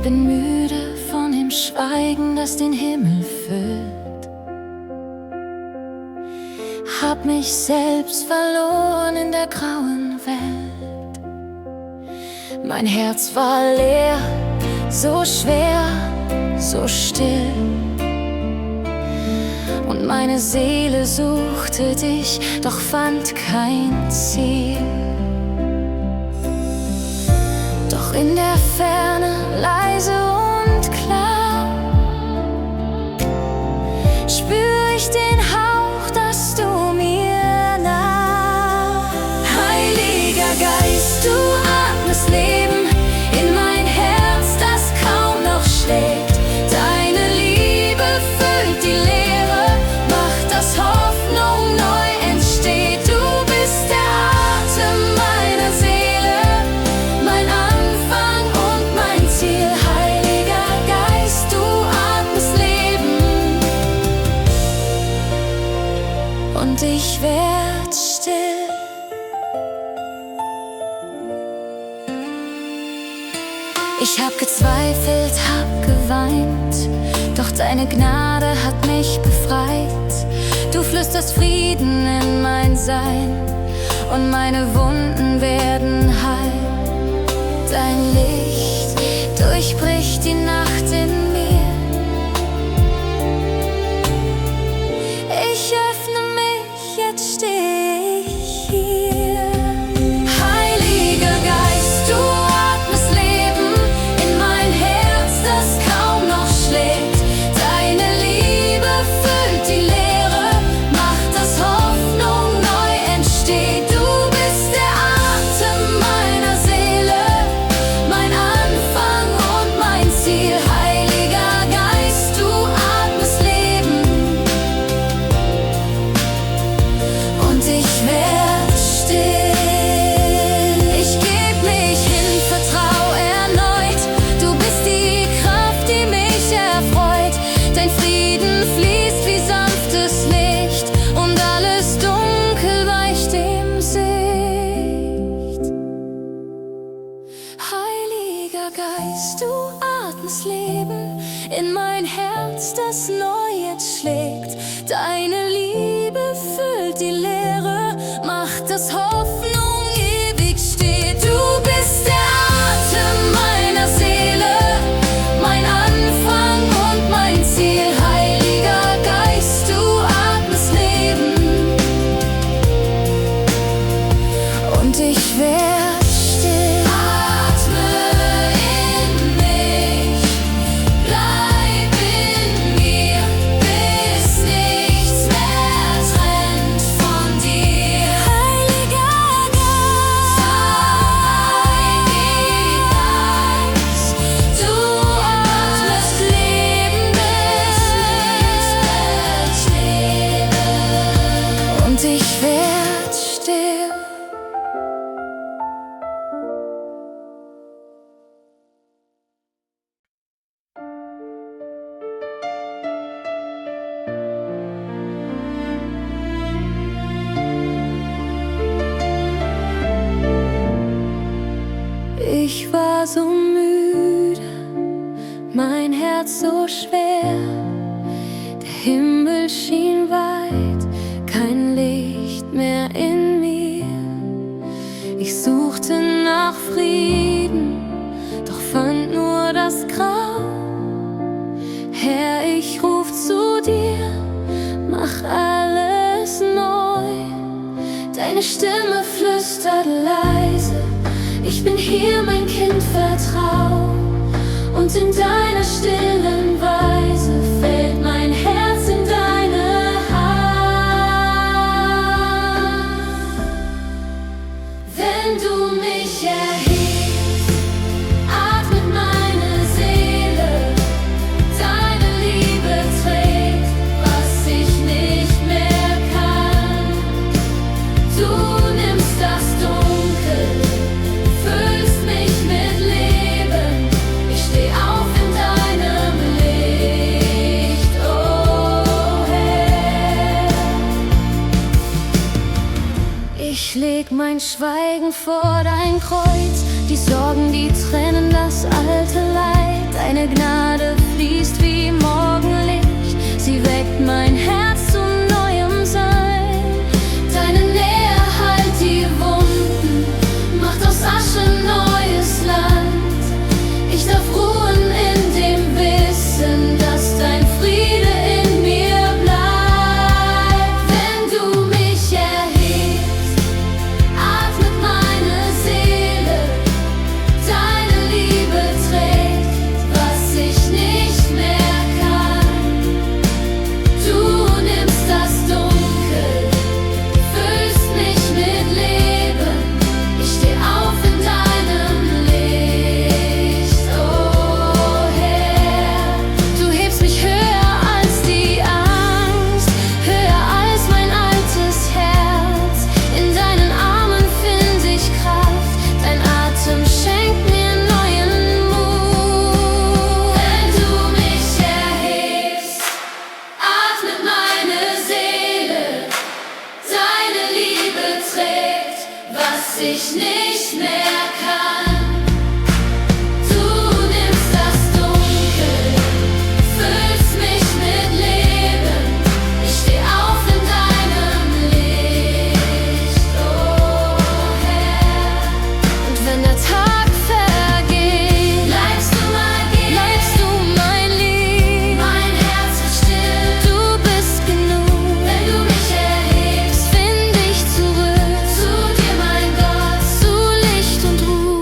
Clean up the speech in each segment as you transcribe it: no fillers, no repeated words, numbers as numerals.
Ich bin müde von dem Schweigen, das den Himmel füllt. Hab mich selbst verloren in der grauen Welt. Mein Herz war leer, so schwer, so still. Und meine Seele suchte dich, doch fand kein Ziel. Doch in der Ferne, leise und klar, spür ich den Hauch, dass du mir nah. Heiliger Geist, du atmest Leben in mein Herz, das kaum noch schlägt. Deine Liebe füllt die Leere, macht, dass Hoffnung neu entsteht. Du bist der Atem meiner Seele, mein Anfang und mein Ziel. Heiliger Geist, du atmest Leben und ich werd still. Ich hab gezweifelt, hab geweint, doch deine Gnade hat mich befreit. Du flüsterst Frieden in mein Sein und meine Wunden werden heil. Dein Licht durchbricht die Nacht in mir. Ich öffne mich, jetzt steh ich hier. Heiliger Geist, du atmest Leben in mein Herz, das kaum noch schlägt. Deine Liebe füllt die Leere, macht, dass Hoffnung neu entsteht. Du bist der Atem meiner Seele, mein Anfang und mein Ziel. Heiliger Geist, du atmest Leben und ich werd still. Ich geb mich hin, vertrau erneut. Du bist die Kraft, die mich erfreut. Dein Frieden fließt wie sanftes Licht und alles Dunkel weicht dem Sicht. Heiliger Geist, du atmest Leben in mein Herz, das neu jetzt schlägt. Deine Liebe füllt die Leere, macht, dass Hoffnung ewig steht. Du bist der Atem meiner Seele, mein Anfang und mein Ziel. Heiliger Geist, du atmest Leben und ich werd still. Atme in mich, bleib in mir, bis nichts mehr trennt von dir. Heiliger Geist, du atmest Leben, bis nichts mehr steht. Und ich werd still. Ich war so müde, mein Herz so schwer. Der Himmel schien weit, kein Licht mehr in mir. Ich suchte nach Frieden, doch fand nur das Grau. Herr, ich ruf zu dir, mach alles neu. Deine Stimme flüstert leise, ich bin hier, mein Kind, vertrau. Und in deiner stillen Weise fällt mein Herz in deine Hand. Wenn du mich erhebst, atmet meine Seele. Deine Liebe trägt, was ich nicht mehr kann. Du nimmst das Dunkel, füllst mich mit Leben. Ich steh auf in deinem Licht, oh Herr. Ich leg mein Schweigen vor dein Kreuz, die Sorgen, die trennen, das alte Leid. Deine Gnade fließt wie Morgenlicht, sie weckt mein Herz zu neuem Sein. Deine Nähe heilt die Wunden, macht aus Asche neues Land. Ich darf ruhen in dem Wissen, dass dein Friede in mir bleibt. Wenn du mich erhebst, atmet meine Seele. Deine Liebe trägt, was ich nicht mehr kann. Du nimmst das Dunkel, füllst mich mit Leben. Ich steh auf in deinem Licht, oh Herr. Du hebst mich höher als die Angst, höher als mein altes Herz. In deinen Armen find ich Kraft, dein Atem schenkt mir neuen Mut. Wenn du mich erhebst, atmet meine Seele. Deine Liebe trägt, was ich nicht mehr kann. Du nimmst das Dunkel, füllst mich mit Leben. Ich steh auf in deinem Licht, oh Herr. Und wenn der Tag vergeht, bleibst du mein Lied. Mein Herz wird still, du bist genug. Wenn du mich erhebst, find ich zurück zu dir, mein Gott, zu Licht und Ruhe.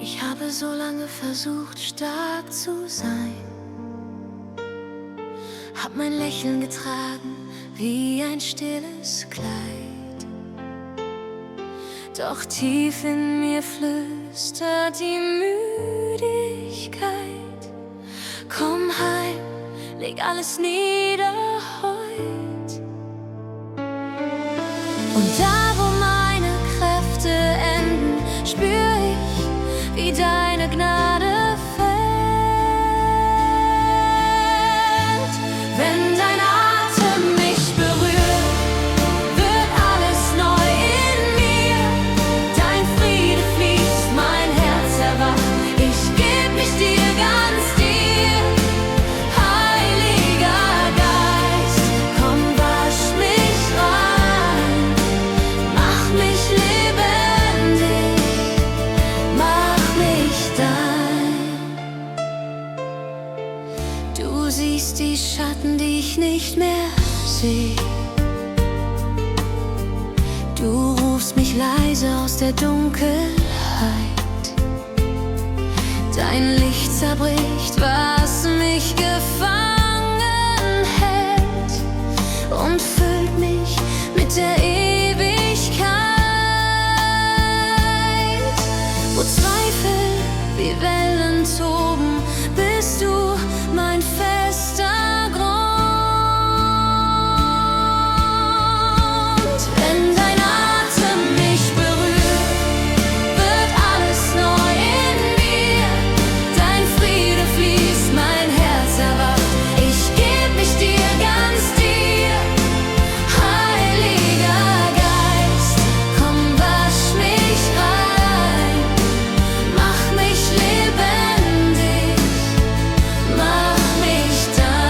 Ich habe so lange versucht, stark zu sein, hab mein Lächeln getragen wie ein stilles Kleid. Doch tief in mir flüstert die Müdigkeit. Komm heim, leg alles nieder heut. Und da, wo meine Kräfte enden, spür ich, wie deine Gnade fällt. Wenn dein Atem mich berührt, wird alles neu in mir. Dein Friede fließt, mein Herz erwacht. Ich geb mich dir, ganz dir. Heiliger Geist, komm, wasch mich rein. Mach mich lebendig, mach mich dein. Du siehst die Schatten, die ich nicht mehr seh. Du rufst mich leise aus der Dunkelheit. Dein Licht zerbricht, was mich gefangen hält, und füllt mich mit der Ewigkeit. Wo Zweifel wie Wellen toben, bist du mein fester Grund. Wenn dein Atem mich berührt, wird alles neu in mir. Dein Friede fließt, mein Herz erwacht. Ich geb mich dir, ganz dir. Heiliger Geist, komm, wasch mich rein. Mach mich lebendig, mach mich dein.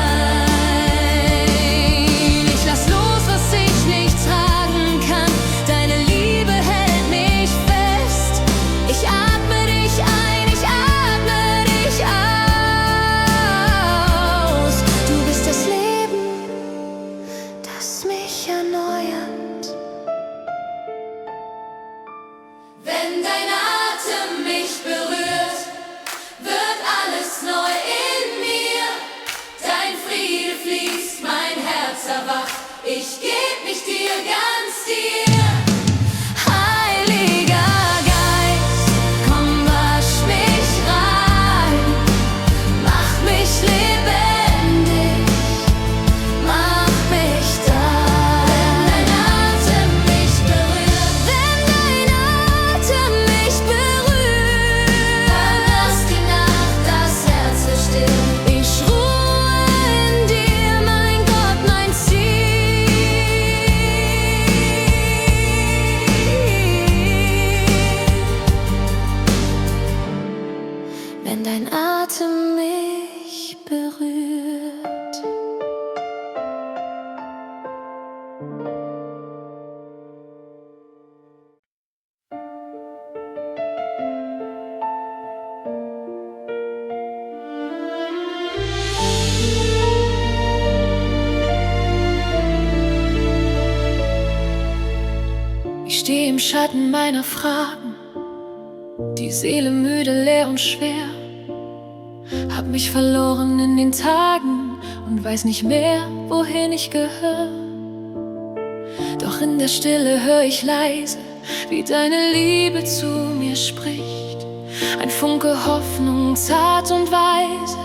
Ich lass los, was ich nicht tragen kann. Deine Liebe hält mich fest. Ich atme dich ein, ich atme dich aus. Du bist das Leben, das mich erneuert. Wenn dein Atem mich berührt, wird alles neu in mir. Dein Friede fließt, mein Herz erwacht. Ich geb mich dir, ganz dir. Heiliger Geist, komm, wasch mich rein. Mach mich lebendig. Ich stehe im Schatten meiner Fragen, die Seele müde, leer und schwer. Hab mich verloren in den Tagen und weiß nicht mehr, wohin ich gehöre. Doch in der Stille hör ich leise, wie deine Liebe zu mir spricht. Ein Funke Hoffnung, zart und weise,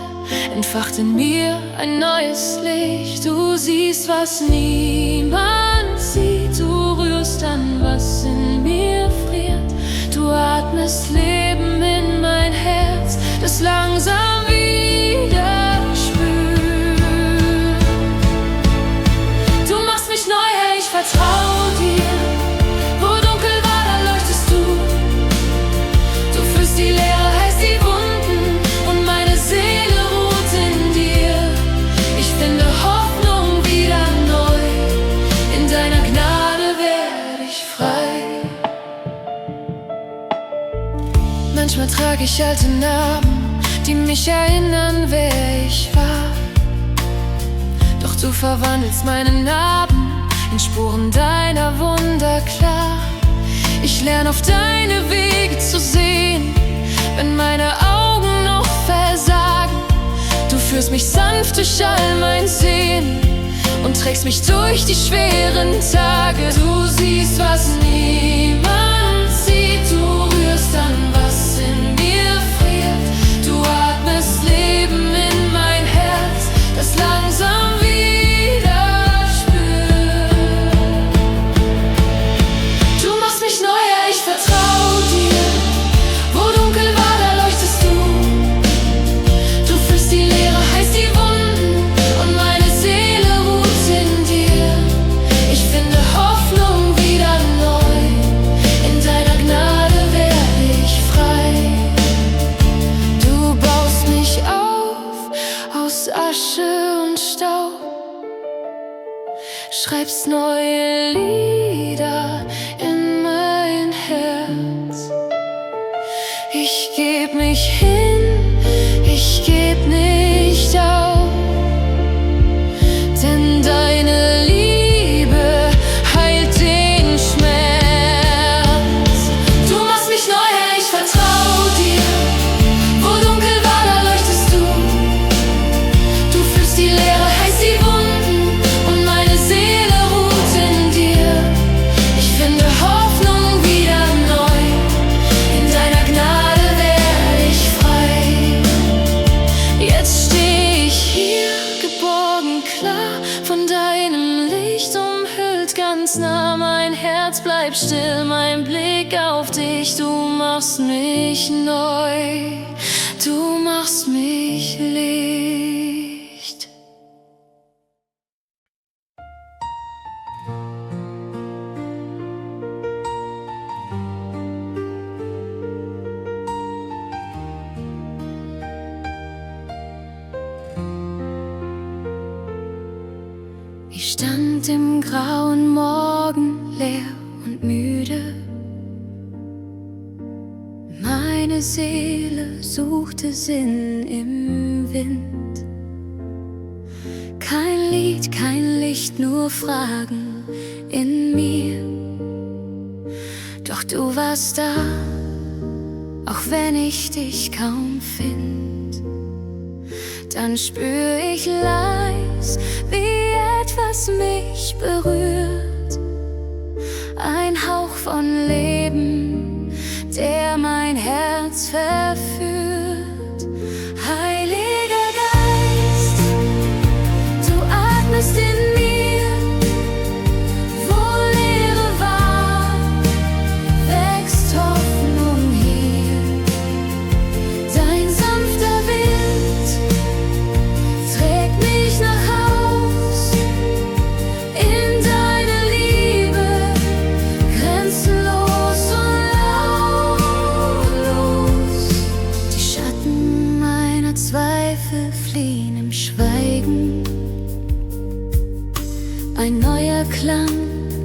entfacht in mir ein neues Licht. Du siehst, was niemand sieht, du rührst an, was in mir friert. Du atmest Leben in mein Herz, das langsam wieder spürt. Du machst mich neu, Herr, ich vertrau dir. Wo dunkel war, da leuchtest du. Du fühlst die Leere, heißt die Wunden, und meine Seele ruht in dir. Ich finde Hoffnung wieder neu, in deiner Gnade werde ich frei. Manchmal trage ich alte Narben, die mich erinnern, wer ich war. Doch du verwandelst meine Narben in Spuren deiner Wunder klar. Ich lerne auf deine Wege zu sehen, wenn meine Augen noch versagen. Du führst mich sanft durch all mein Sehen und trägst mich durch die schweren Tage. Du siehst, was niemand sieht, du rührst an, was in mir friert. Du atmest Leben in mein Herz, das langsam wieder spürt. Du machst mich neu, Herr, ich vertrau dir. Wo dunkel war, da leuchtest du. Du fühlst die Leere, heißt die Wunden, und meine Seele ruht in dir. Ich finde Hoffnung wieder neu, in deiner Gnade werde ich frei. Du baust mich auf aus Asche und Staub, schreibst neue Lieder in mein Herz. Ich geb mich hin, ich geb nicht auf, denn deine Liebe heilt den Schmerz. Du machst mich neu, Herr, ich vertrau dir. Wo dunkel war, da leuchtest du. Du fühlst die Leere, heißt die Wunden, und meine Seele ruht in dir. Ich finde Hoffnung wieder neu, in deiner Gnade werde ich frei. Jetzt steh ich hier, geborgen klar, von deinem Licht umhüllt, ganz nah. Mein Herz bleibt still, mein Blick auf dich. Du machst mich neu, du machst mich Licht. Ich stand im grauen Morgen, leer und müde. Meine Seele suchte Sinn im Wind. Kein Lied, kein Licht, nur Fragen in mir. Doch du warst da, auch wenn ich dich kaum find. Dann spür ich leis, wie etwas mich berührt. Ein Hauch von Leben, der mein Herz verführt. Heiliger Geist, du atmest in mir, wo Leere war, wächst Hoffnung hier. Dein sanfter Wind trägt mich nach Haus, in deine Liebe, grenzenlos und lautlos. Die Schatten meiner Zweifel fliehen im Schweigen. Ein neuer Klang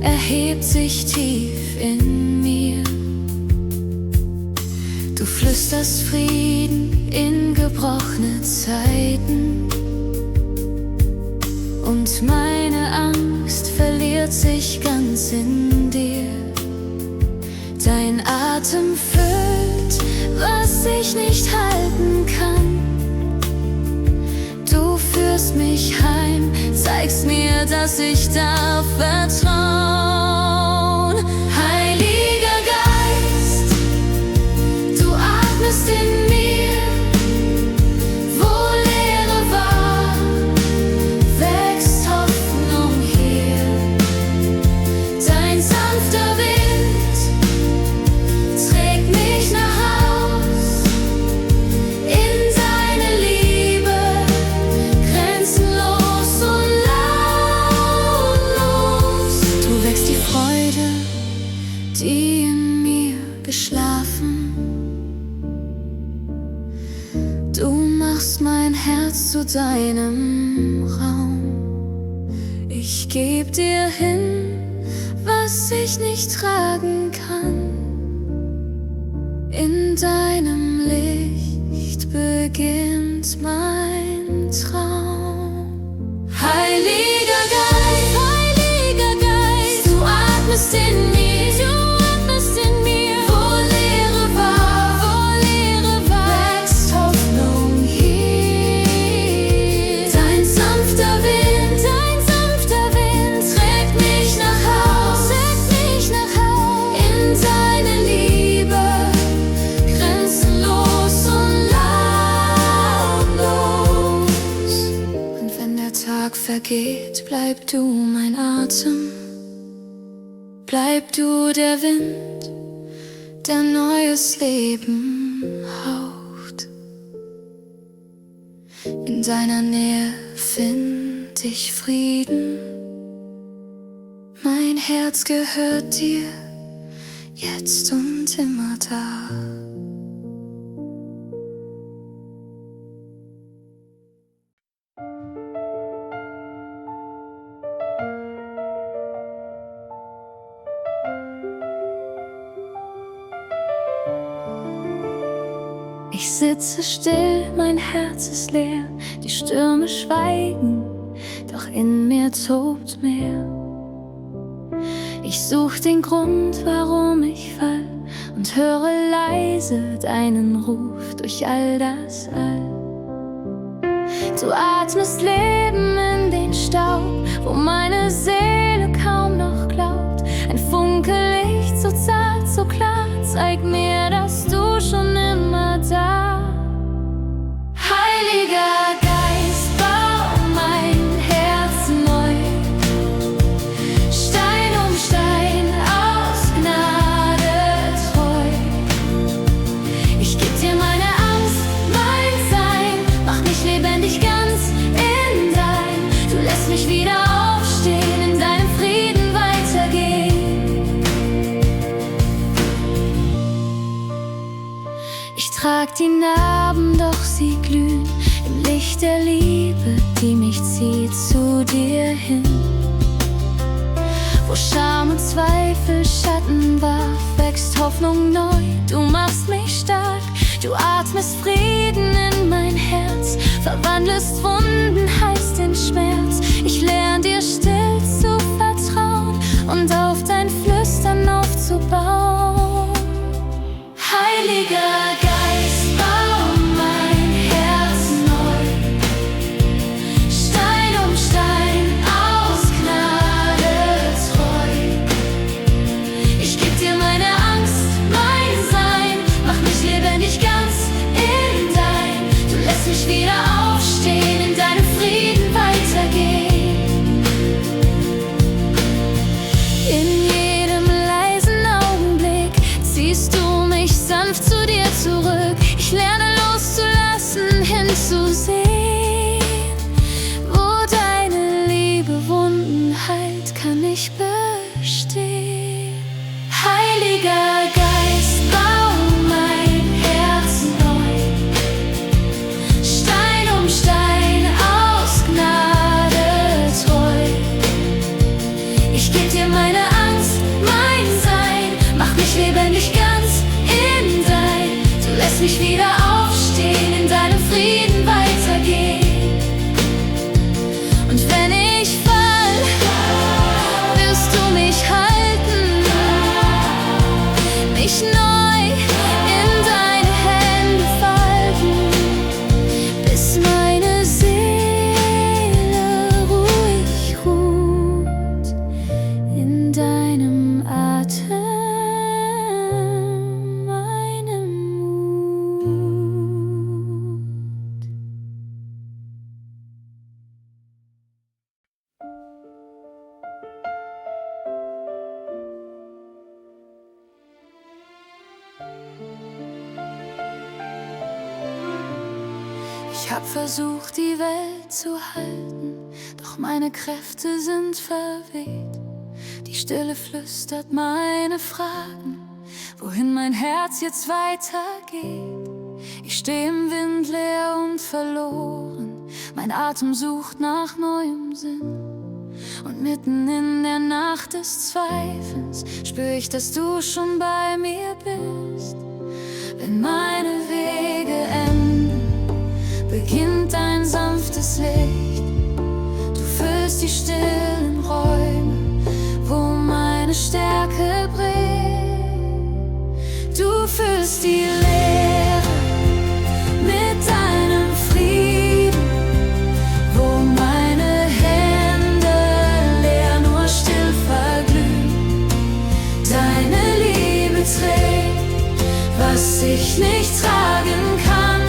erhebt sich tief in mir. Du flüsterst Frieden in gebrochene Zeiten. Und meine Angst verliert sich ganz in dir. Dein Atem füllt, was ich nicht halten kann. Du führst mich heim, zeigst mir, dass ich darf vertrauen. Heiliger Geist, du atmest in mir, wo Leere war, wächst Hoffnung hier. Dein sanfter Wind trägt mich nach Haus, in deine Liebe, grenzenlos und lautlos. Du wächst die Freude, die in mir geschlafen. Du machst mein Herz zu deinem Raum. Ich geb dir hin, was ich nicht tragen kann. In deinem Licht beginnt mein Traum. Heiliger Geist, du atmest in mir, wo Leere war, wächst Hoffnung hier. Dein sanfter Wind trägt mich nach Haus, in deine Liebe, grenzenlos und lautlos. Und wenn der Tag vergeht, bleib du mein Atem, bleib du der Wind, der neues Leben haucht. In deiner Nähe find ich Frieden. Mein Herz gehört dir, jetzt und immer da. Ich sitze still, mein Herz ist leer, die Stürme schweigen, doch in mir tobt mehr. Ich such den Grund, warum ich fall, und höre leise deinen Ruf durch all das All. Du atmest Leben in den Staub, wo meine Seele kaum noch glaubt. Ein Funke Licht, so zart, so klar, zeig mir, dass du schon immer da. Heiliger Geist, bau mein Herz neu, Stein um Stein, aus Gnade treu. Ich geb dir meine Angst, mein Sein, mach mich lebendig ganz in dein. Du lässt mich wieder aufstehen, in deinem Frieden weitergehen. Ich trag die Narben, doch sie glühen im Licht der Liebe, die mich zieht zu dir hin. Wo Scham und Zweifel Schatten warf, wächst Hoffnung neu, du machst mich stark. Du atmest Frieden in mein Herz, verwandelst Wunden, heilst den Schmerz. Ich lerne dir still zu vertrauen und auf dein Flüstern aufzubauen. Heiliger Geist, bau mein Herz neu, Stein um Stein, aus Gnade treu. Ich geb dir meine Angst, mein Sein, mach mich lebendig ganz in dein. Du lässt mich wieder aufstehen, in deinem Frieden weitergehen. In jedem leisen Augenblick ziehst du mich sanft zu dir zurück. Ich lerne loszulassen, hinzusehen, wo deine Liebe Wunden heilt, kann ich bestehen. Heiliger Geist, bau mein Herz neu, Stein um Stein, aus Gnade treu. Ich geb dir meine Angst, mein Sein, mach mich lebendig ganz in dein. Du lässt mich wieder aufstehen, in deinem Frieden weitergehen. Und wenn ich fall, wirst du mich halten. hab versucht, die Welt zu halten, doch meine Kräfte sind verweht. Die Stille flüstert meine Fragen, wohin mein Herz jetzt weitergeht. Ich steh im Wind leer und verloren, mein Atem sucht nach neuem Sinn. Und mitten in der Nacht des Zweifels spür ich, dass du schon bei mir bist. Wenn meine Wege enden, beginnt ein sanftes Licht. Du füllst die stillen Räume, wo meine Stärke bricht. Du füllst die Leere mit deinem Frieden, wo meine Hände leer nur still verglühen. Deine Liebe trägt, was ich nicht tragen kann.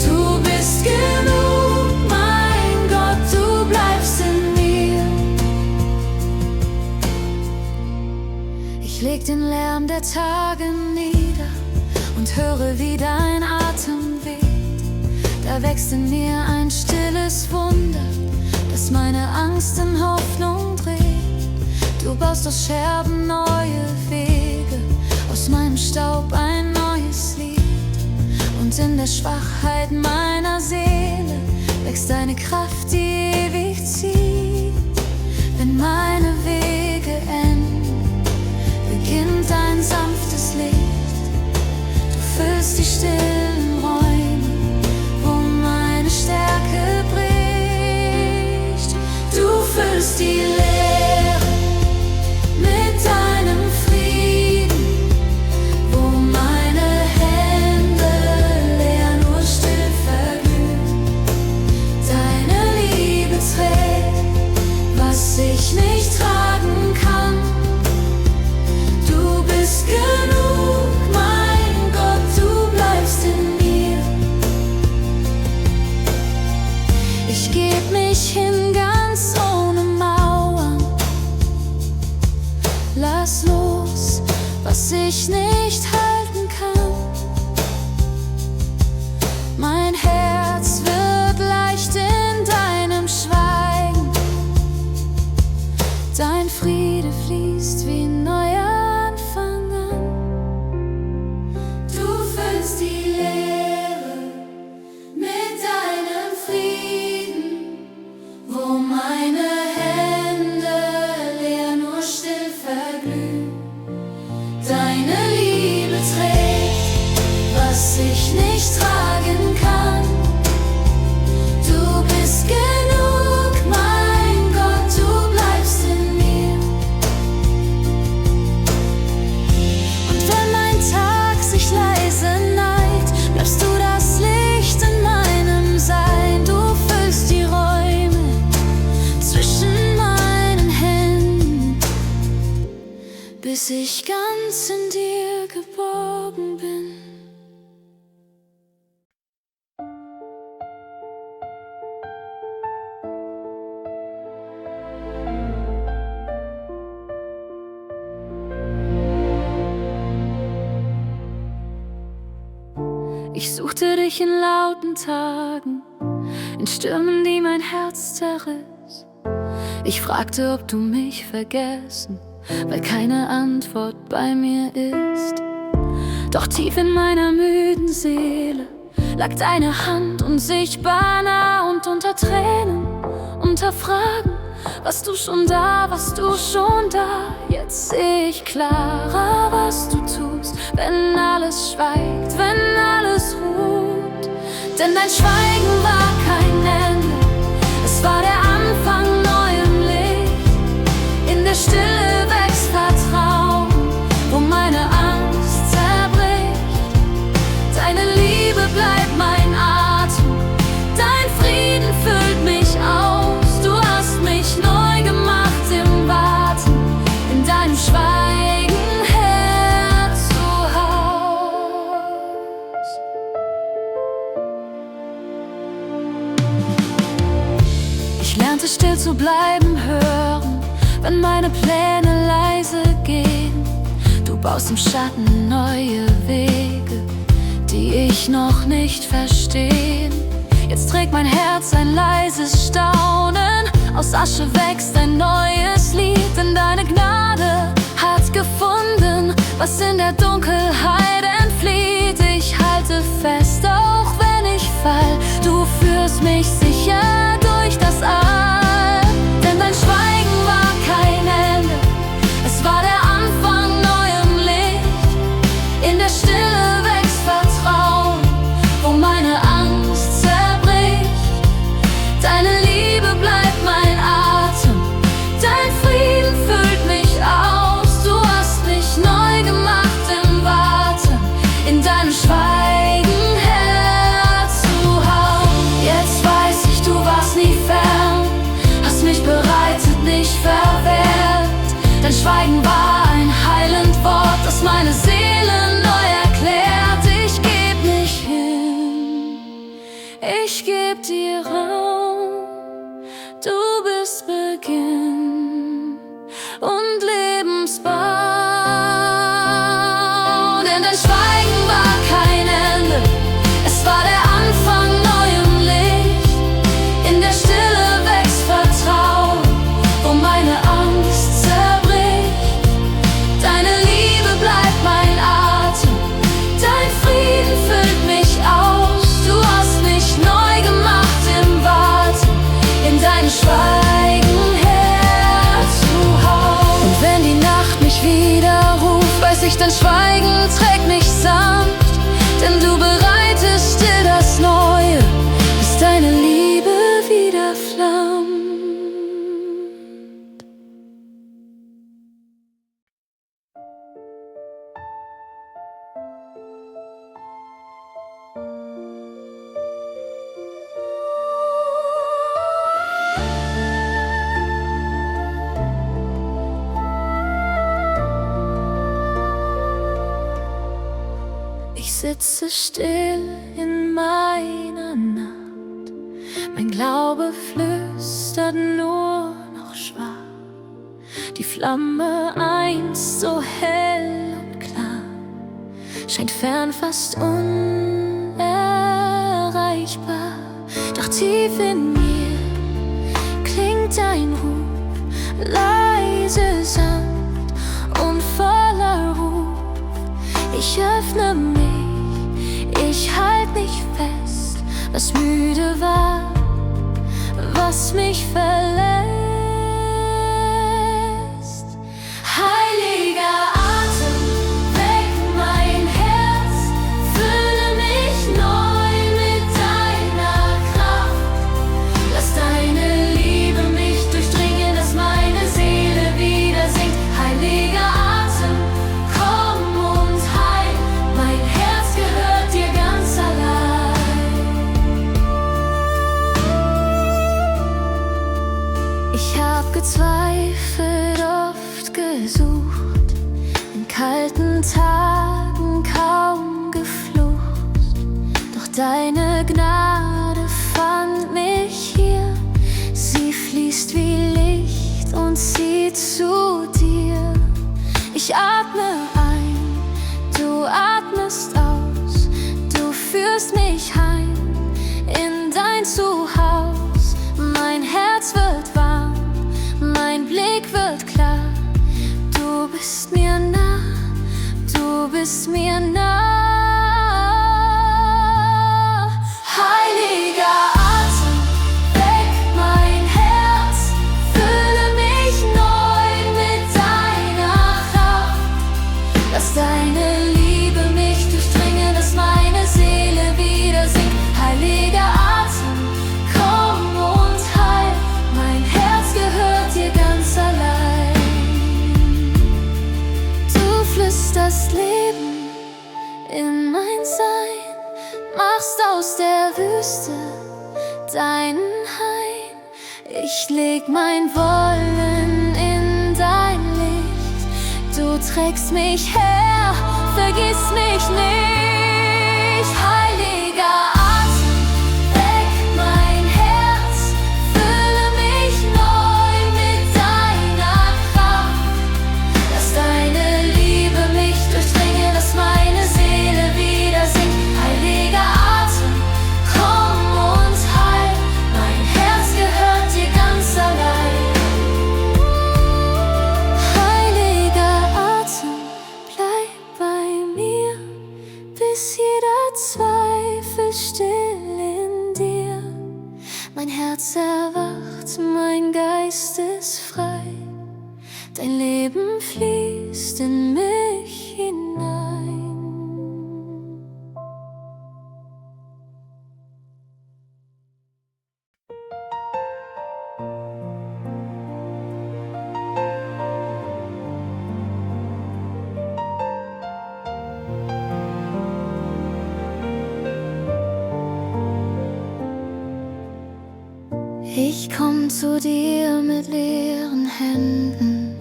Du bist genug, mein Gott, du bleibst in mir. Ich leg den Lärm der Tage nieder und höre, wie dein Atem weht. Da wächst in mir ein stilles Wunder, das meine Angst in Hoffnung dreht. Du baust aus Scherben neue Wege, aus meinem Staub ein neues Lied. Und in der Schwachheit meiner Seele wächst deine Kraft, die ewig zieht. Wenn meine Wege enden, beginnt ein sanftes Licht. Du füllst die stillen Räume, wo meine Stärke bricht. Du füllst die Leere mit deinem Frieden, wo meine Hände leer nur still verglühen. Deine Liebe trägt, was ich nicht tragen kann. Du bist genug, mein Gott, du bleibst in mir. Ich geb mich hin ganz ohne Mauern. Lass los, was ich nicht halten kann. Mein Herz wird leicht in deinem Schweigen. Dein Friede fließt wie ein neuer Anfang an. Du füllst die Leere mit deinem Frieden, wo meine Hände leer nur still verglühen. Deine Liebe trägt, was ich nicht tragen kann. Du bist genug, mein Gott, du bleibst in mir. Und wenn mein Tag sich leise neigt, bleibst du das Licht in meinem Sein. Du füllst die Räume zwischen meinen Händen, bis ich ganz in dir geborgen bin. Ich suchte dich in lauten Tagen, in Stürmen, die mein Herz zerriss. Ich fragte, ob du mich vergessen, weil keine Antwort bei mir ist. Doch tief in meiner müden Seele lag deine Hand unsichtbar nah, und unter Tränen, unter Fragen, warst du schon da, warst du schon da. Jetzt seh ich klarer, was du tust, wenn alles schweigt, wenn alles ruht. Denn dein Schweigen war kein Ende, es war der Anfang neuem Licht. In der Stille wächst Vertrauen, wo meine Angst zerbricht. Deine Liebe bleibt mein Atem, dein Frieden füllt mich aus. Du hast mich neu gemacht im Warten, in deinem Schweigen Herz zu Haus. Ich lernte still zu bleiben, hören, wenn meine Pläne leise gehen. Du baust im Schatten neue Wege, die ich noch nicht verstehen. Jetzt trägt mein Herz ein leises Staunen, aus Asche wächst ein neues Lied, denn deine Gnade hat gefunden, was in der Dunkelheit entflieht. Ich halte fest, auch wenn ich fall, du führst mich sicher durch das All. Denn dein Schweigen war kein Ende, es war der Anfang neuem Licht. In der Stille wächst Vertrauen, wo meine Angst zerbricht. Deine Liebe bleibt mein Atem, dein Frieden füllt mich aus. Du hast mich neu gemacht im Warten, in deinem Schweigen herzuhauen. Jetzt weiß ich, du warst nie fern, hast mich bereitet, nicht verwehrt. Dein Schweigen war ein heilend Wort, das meine Seele neu erklärt. Ich geb mich hin, ich geb dir Raum. Du bist Beginn und Lebensbau. Denn dein Schweigen war kein Ende, es war der Anfang neuem Licht. In der Stille wächst Vertrauen, wo meine Angst zerbricht. Deine Liebe bleibt mein Atem, dein Frieden füllt mich aus. Du hast mich neu gemacht im Warten, in deinem Schweigen herzuhauen. Und wenn die Nacht mich wieder ruft, weiß ich, dein Schweigen trägt mich sanft, denn du bereitest dir das Neue, bis deine Liebe wieder flammt. Ich sitze still in meiner Nacht, mein Glaube flüstert nur noch schwach. Die Flamme einst so hell und klar scheint fern, fast unerreichbar. Doch tief in mir klingt ein Ruf, leise, sanft und voller Ruf. Ich öffne mich, ich halt mich fest, was müde war, was mich verlässt. Heiliger Atem, weck mein Herz, fülle mich neu mit deiner Kraft. Lass deine Liebe mich durchdringen, dass meine Seele wieder singt. Heiliger Atem, komm und heil, mein Herz gehört dir ganz allein. Ich hab gezweifelt, oft gesucht, in kalten Tagen kaum geflucht. Doch deine Gnade fand mich hier, sie fließt wie Licht und zieht zu dir. Ich atme ein, du atmest aus, du führst mich heim in dein Zuhause. Mein Herz wird warm, mein Blick wird klar. Du bist mir nah, du bist mir nah. Heiliger Atem, weck mein Herz, fülle mich neu mit deiner Kraft. Lass deine Liebe mich durchdringen, dass meine Seele wieder singt. Heiliger Atem, komm und heil, mein Herz gehört dir ganz allein. Du flüsterst Leben in mein Sein, machst aus der Wüste deinen Hain. Ich leg mein Wollen in dein Licht, du trägst mich her, vergiss mich nicht. Heiliger Atem, weck mein Herz, fülle mich neu mit deiner Kraft. Lass deine Liebe mich durchdringen, dass meine Seele wieder singt. Ich komm zu dir mit leeren Händen,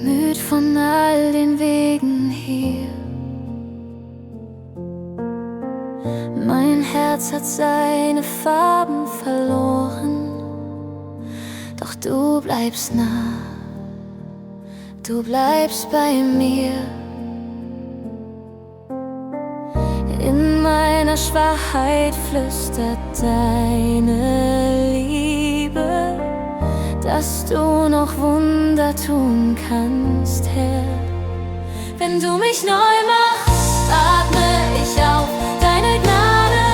müd von all den Wegen hier. Mein Herz hat seine Farben verloren, doch du bleibst nah, du bleibst bei mir. In meiner Schwachheit flüstert deine Liebe, dass du noch Wunder tun kannst, Herr. Wenn du mich neu machst, atme ich auf. Deine Gnade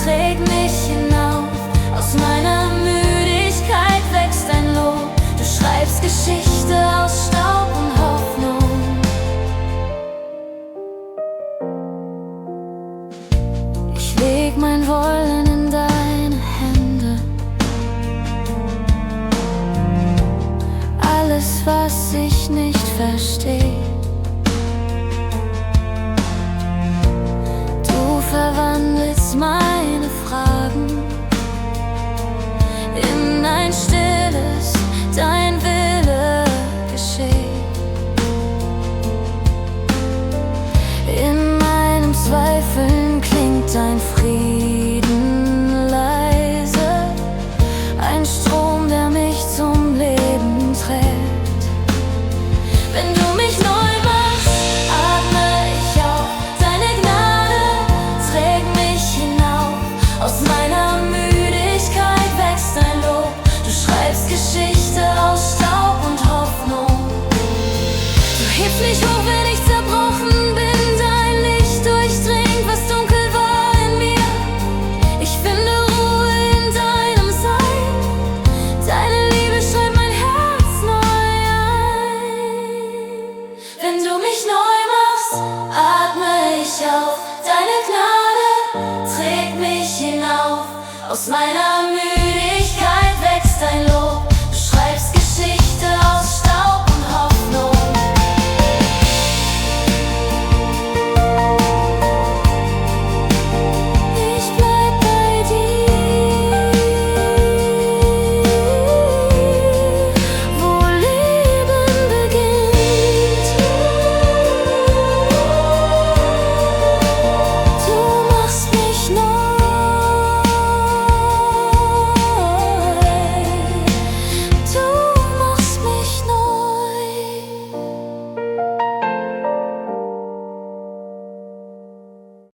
trägt mich hinauf. Aus meiner Müdigkeit wächst ein Lob. Du schreibst Geschichte aus Staub und Hoffnung. Ich leg mein Wollen in deine Hände. Alles, was ich nicht verstehe, du verwandelst meine Fragen in ein stilles, dein Wille geschieht. In meinem Zweifeln klingt dein Frieden leise, ein Strom, der mich zum Leben trägt. Wenn du mich neu machst, atme ich auf. Deine Gnade trägt mich hinauf. Aus meiner Müdigkeit wächst ein Lob. Du schreibst Geschichte aus Staub und Hoffnung. Du hebst mich hoch, wenn ich zerbrochen bin. Dein Licht durchdringt, was dunkel war in mir. Ich finde Ruhe in deinem Sein. Deine Liebe schreibt mein Herz neu ein. Wenn du mich neu machst, atme ich auf. Deine Gnade trägt mich hinauf. Aus meiner Müdigkeit wächst ein Lob.